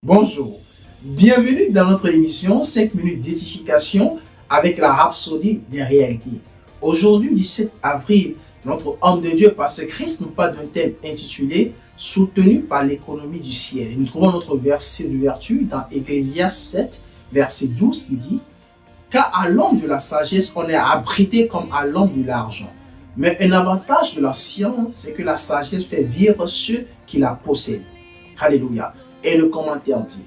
Bonjour, bienvenue dans notre émission 5 minutes d'édification avec la rhapsodie des réalités. Aujourd'hui, 17 avril, notre homme de Dieu, Pasteur Christ, nous parle d'un thème intitulé « Soutenu par l'économie du ciel ». Nous trouvons notre verset de vertu dans Ecclésiaste 7, verset 12, qui dit « Car à l'homme de la sagesse, on est abrité comme à l'homme de l'argent. Mais un avantage de la science, c'est que la sagesse fait vivre ceux qui la possèdent. » Alléluia. Et le commentaire dit,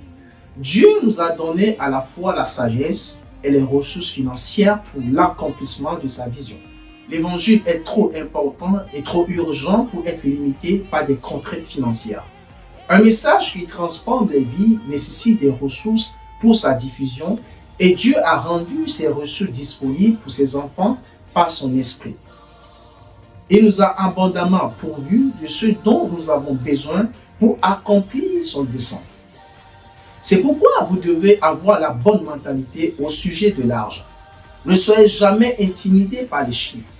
Dieu nous a donné à la fois la sagesse et les ressources financières pour l'accomplissement de sa vision. L'évangile est trop important et trop urgent pour être limité par des contraintes financières. Un message qui transforme les vies nécessite des ressources pour sa diffusion et Dieu a rendu ces ressources disponibles pour ses enfants par son esprit. Il nous a abondamment pourvus de ce dont nous avons besoin pour accomplir son dessein. C'est pourquoi vous devez avoir la bonne mentalité au sujet de l'argent. Ne soyez jamais intimidés par les chiffres.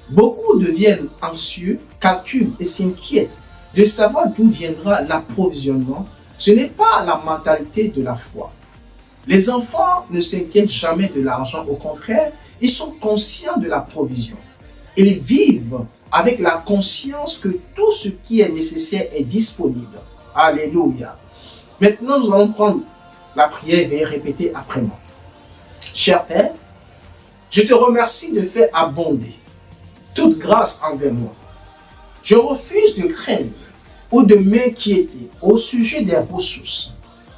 Beaucoup deviennent anxieux, calculent et s'inquiètent de savoir d'où viendra l'approvisionnement. Ce n'est pas la mentalité de la foi. Les enfants ne s'inquiètent jamais de l'argent, au contraire, ils sont conscients de la provision. Ils vivent avec la conscience que tout ce qui est nécessaire est disponible. Alléluia. Maintenant, nous allons prendre la prière et répéter après moi. Cher Père, je te remercie de faire abonder toute grâce envers moi. Je refuse de craindre ou de m'inquiéter au sujet des ressources.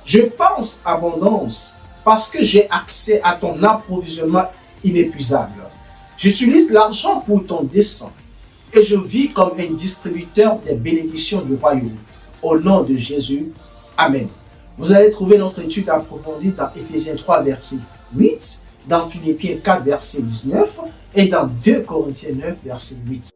Je pense abondance parce que j'ai accès à ton approvisionnement inépuisable. J'utilise l'argent pour ton dessein et je vis comme un distributeur des bénédictions du royaume. Au nom de Jésus, Amen. Vous allez trouver notre étude approfondie dans Éphésiens 3, verset 8, dans Philippiens 4, verset 19 et dans 2 Corinthiens 9, verset 8.